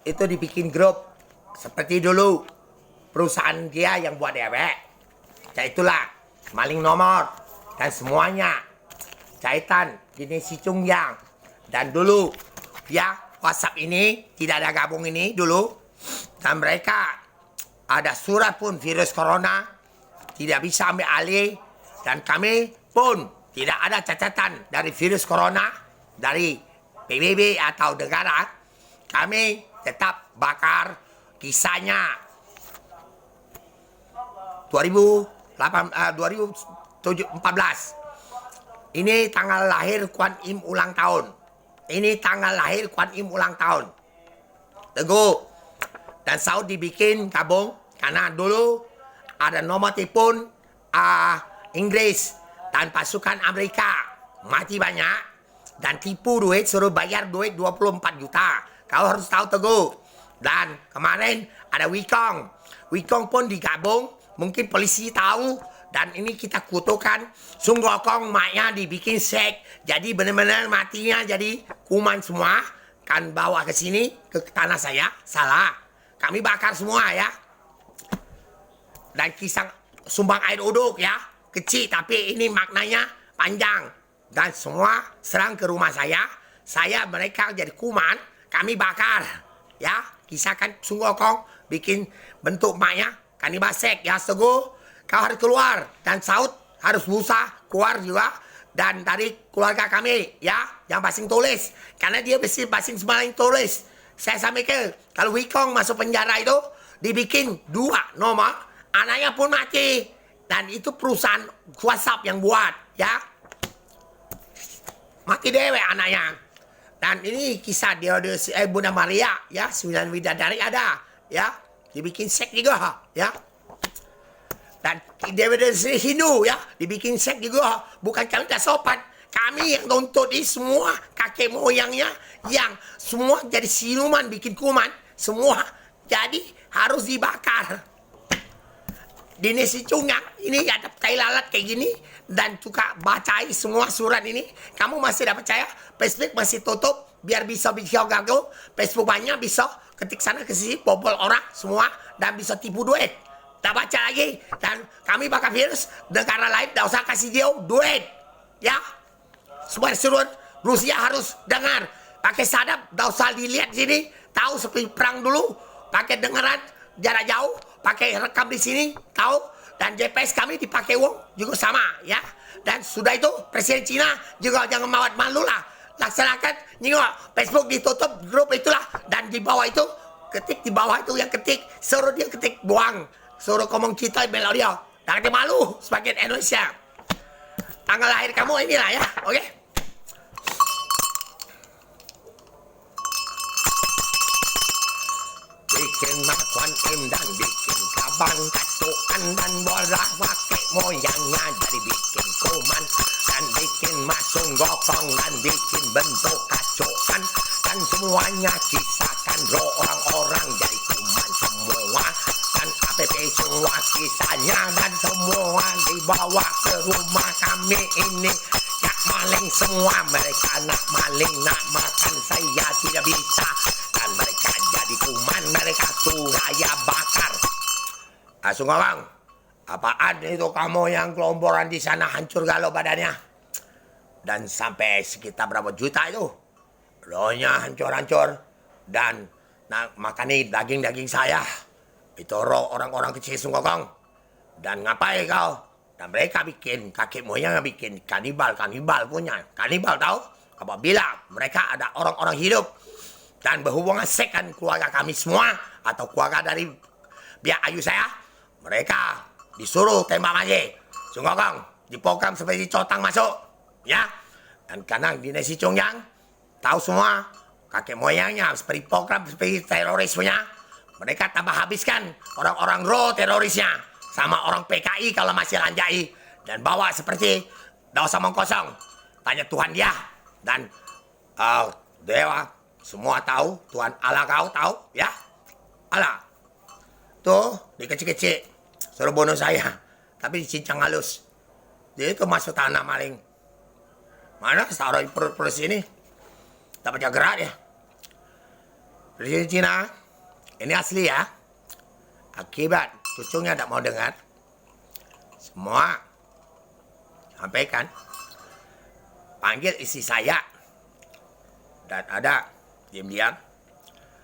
itu dibikin grup seperti dulu perusahaan dia yang buat dewek. Itulah maling nomor dan semuanya kaitan jenis si Cungyang. Dan dulu ya WhatsApp ini tidak ada gabung ini dulu, dan mereka ada surat pun virus corona tidak bisa ambil alih, dan kami pun tidak ada catatan dari virus corona dari PBB atau negara. Kami tetap bakar kisahnya 2014. Ini tanggal lahir Kuan Im ulang tahun. Ini tanggal lahir Kuan Im ulang tahun. Teguh. Dan Saud dibikin gabung karena dulu ada nomor telepon Inggris dan pasukan Amerika mati banyak dan tipu duit, suruh bayar duit 24 juta. Kau harus tahu Teguh. Dan kemarin ada Wikong. Wikong pun digabung. Mungkin polisi tahu. Dan ini kita kutukan. Sung Gokong maknya dibikin sek. Jadi benar-benar matinya jadi kuman semua. Kan bawa ke sini, ke tanah saya. Salah. Kami bakar semua ya. Dan kisah sumbang air uduk ya. Kecil tapi ini maknanya panjang. Dan semua serang ke rumah saya. Mereka jadi kuman. Kami bakar. Ya, kisahkan Sung Gokong bikin bentuk maknya kanibasek ya Teguh. Kau harus keluar dan Saud harus berusaha keluar juga, dan dari keluarga kami ya yang basing tulis karena dia basing Semaling tulis. Saya sampaikan kalau Wikong masuk penjara itu dibikin 2 nomor, anaknya pun mati, dan itu perusahaan WhatsApp yang buat ya, mati dewe anaknya. Dan ini kisah dia Bunda Maria ya, 9 bidadari ada ya, dibikin sek juga ya. Dan DVD Hindu ya, dibikin sek juga. Bukan kami tak sopan, kami yang nuntut ini semua kakek moyangnya yang semua jadi siluman, bikin kuman semua, jadi harus dibakar. Di Nesi Cungyang ini ada tai lalat kayak gini, dan juga bacai semua surat ini. Kamu masih tidak percaya? Facebook masih tutup biar bisa ganggu. Facebook banyak bisa ketik sana ke sini, bobol orang semua, dan bisa tipu duit. Tak baca lagi, dan kami bakal virus negara lain tak usah kasih dia duit ya. Semua seluruh Rusia harus dengar, pakai sadap tak usah dilihat sini, tahu seperti perang dulu, pakai dengaran jarak jauh, pakai rekam di sini, tahu. Dan GPS kami dipakai uang juga sama ya. Dan sudah itu Presiden Cina juga jangan mawat malu lah, laksanakan. Nyingok Facebook ditutup, grup itulah, dan di bawah itu ketik, di bawah itu yang ketik, suruh dia ketik buang, suruh ngomong kita bela dia. Jangan dia malu sebagai Indonesia. Tanggal lahir kamu inilah ya, oke? Bikin Kuan Im dan bikin kabang katuan dan bola pakai moyangnya jadi bikin kuman, dan bikin Sung Gokong dan bikin bentuk kacuan, dan semuanya kisahkan roh orang-orang jadi kuman semua, dan APP semua kisahnya, dan semua dibawa ke rumah kami ini. Nak maling semua, mereka nak maling, nak makan saya tidak bisa, dan mereka jadi kuman, mereka suraya bakar. Sung Gokong, apaan itu kamu yang kelomporan di sana hancur galau badannya? Dan sampai sekitar berapa juta itu? Rohnya hancur-hancur, dan makani daging-daging saya. Itu roh orang-orang kecil Sung Gokong. Dan ngapain kau? Dan mereka bikin, kakek moyang bikin kanibal punya. Kanibal tahu? Apabila mereka ada orang-orang hidup dan berhubungan sekan keluarga kami semua atau keluarga dari pihak ayu saya, mereka disuruh tembak mati. Sung Gokong diprogram seperti cotang masuk ya. Dan karena di Nesi Cungyang tahu semua kakek moyangnya seperti program seperti teroris punya, mereka tambah habiskan orang-orang roh terorisnya sama orang PKI kalau masih lanjai, dan bawa seperti daun samong kosong. Tanya Tuhan dia, dan dewa semua tahu, Tuhan Allah kau tahu ya. Allah tuh di kecil-kecil suruh bunuh saya, tapi dicincang halus. Dia itu masuk tanah maling. Mana taruh di perut sini, tak baca gerak ya. Presiden Cina, ini asli ya. Akibat cucunya tidak mau dengar, semua sampaikan, panggil istri saya, dan ada diam-diam,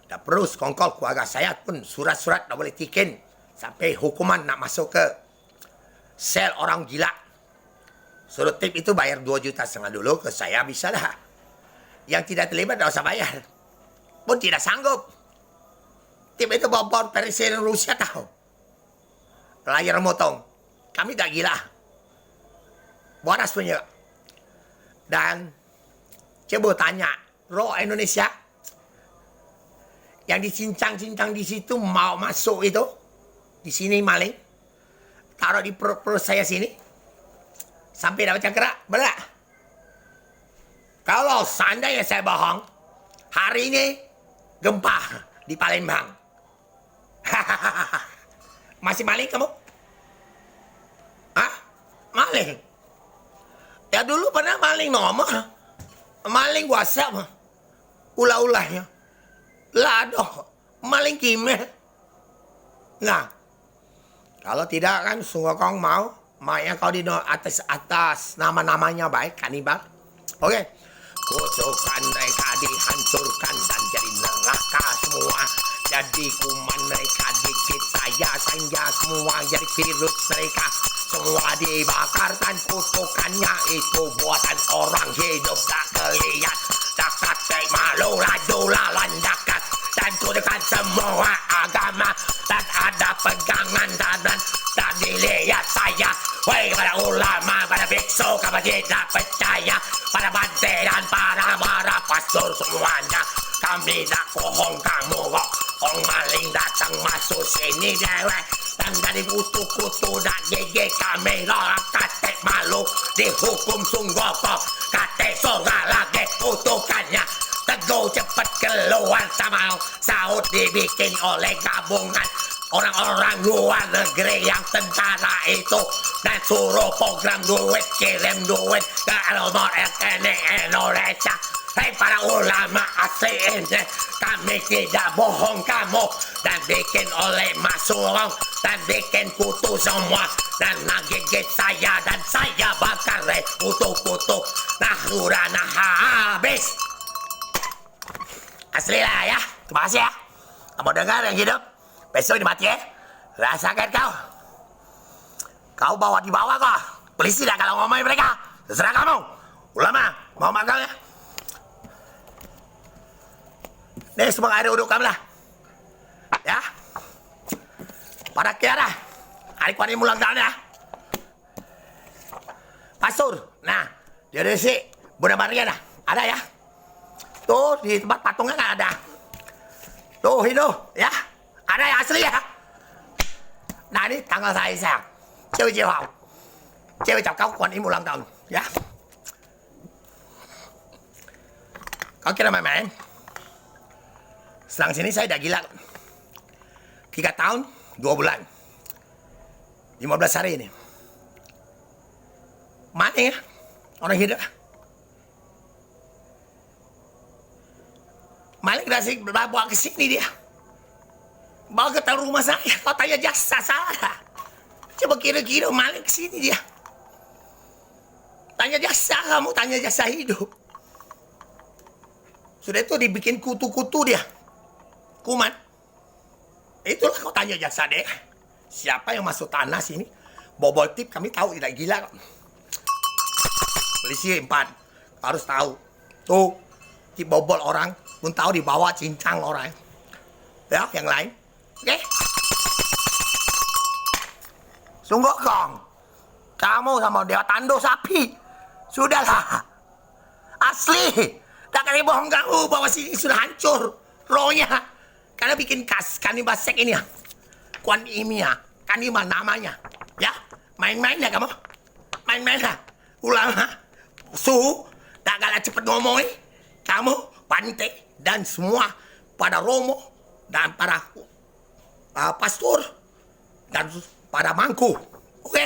dan perlu sekongkol keluarga saya pun surat-surat tak boleh tikin, sampai hukuman nak masuk ke sel orang gila. Suruh tip itu bayar 2,5 juta dulu ke saya, bisa dah. Yang tidak terlibat tak usah bayar, pun tidak sanggup. Tip itu bobor Presiden Rusia tahu. Layar motong. Kami tak gila. Boras punya. Dan coba tanya, roh Indonesia yang dicincang-cincang di situ mau masuk itu, di sini maling, taruh di perut saya sini, sampai dapat cakra, benar? Kalau seandainya saya bohong, hari ini gempa di Palembang. Masih maling kamu? Hah? Maling? Ya dulu pernah maling nomor. Maling WhatsApp. Ulah-ulahnya. Ladoh. Maling kimia. Nah. Kalau tidak kan sungguh kau mau. Makanya kau di atas nama-namanya baik. Kanibal. Oke. Kutukan mereka dihancurkan dan jadi neraka semua. Jadi kuman mereka dikit saya semua jadi virus mereka semua dibakarkan. Kutukannya itu buatan orang hidup tak kelihat. Dakat malu laju lawan dakat dan kutukan semua agama dan ada pegangan dan dilihat saya. Woi kepada ulama, pada biksu, kepada tidak percaya, pada bante dan para pastor semuanya. Kami tak bohong kamu kok. Orang maling datang masuk sini dewek. Dan dari kutu-kutu dan gigi kami orang katek malu. Dihukum sungguh kok. Katek sorga lagi kutukannya. Teguh cepat keluar sama saud dibikin oleh gabungan orang-orang luar negeri yang tentara itu. Dan suruh program duit, kirim duit ke nomor rekening Indonesia. Hei para ulama asli ini, kami tidak bohong kamu. Dan bikin oleh masurong, dan bikin kutu semua. Dan ngegigit saya, dan saya bakar kutu-kutu. Nah udah habis. Asli lah ya, terima kasih ya. Kamu dengar yang hidup, besok dimati ya. Rasakan kau. Kau bawa di bawah kok. Polisi dah kalau ngomongin mereka. Terserah kamu. Ulama, mau makan ya? Nih semua air uduk kamu lah. Ya. Pada Kiara. Hari kuani mulang tahun ya. Pasur. Nah, di Indonesia Bunda Maria dah. Ada ya. Tuh di tempat patungnya kan ada. Tuh itu ya. Ada yang asli ya. Nah ini tanggal saya. Cewek hào. Cewek chào kau kuani mulang tahun. Ya. Kau kira main-main? Selang sini saya dah gila. 3 tahun, 2 bulan. 15 hari ini. Mana ya? Orang hidup. Maling kasih bawa ke sini dia. Bawa ke rumah saya. Kau tanya jasa salah. Coba kira-kira maling ke sini dia. Tanya jasa kamu, tanya jasa hidup. Sudah itu dibikin kutu-kutu dia. Kuman. Itulah kau tanya jasa deh. Siapa yang masuk tanah sini? Bobol tip kami tahu tidak gila. Polisi 4 harus tahu. Tuh tip bobol orang pun tahu dibawa cincang orang. Ya yang lain. Oke? Sungguh kong. Kamu sama Dewa Tando sapi. Sudahlah. Asli. Tak kali bohong kamu bahwa sini sudah hancur. Rohnya. Karena bikin kanibal sek ini ya. Kuan Imia. Kanibal namanya. Ya. Main-main ya kamu. Main-main lah. Ulama. Suhu. Tak kalah cepet ngomongin. Kamu. Pante. Dan semua. Pada Romo. Dan para pastor. Dan pada mangku. Oke.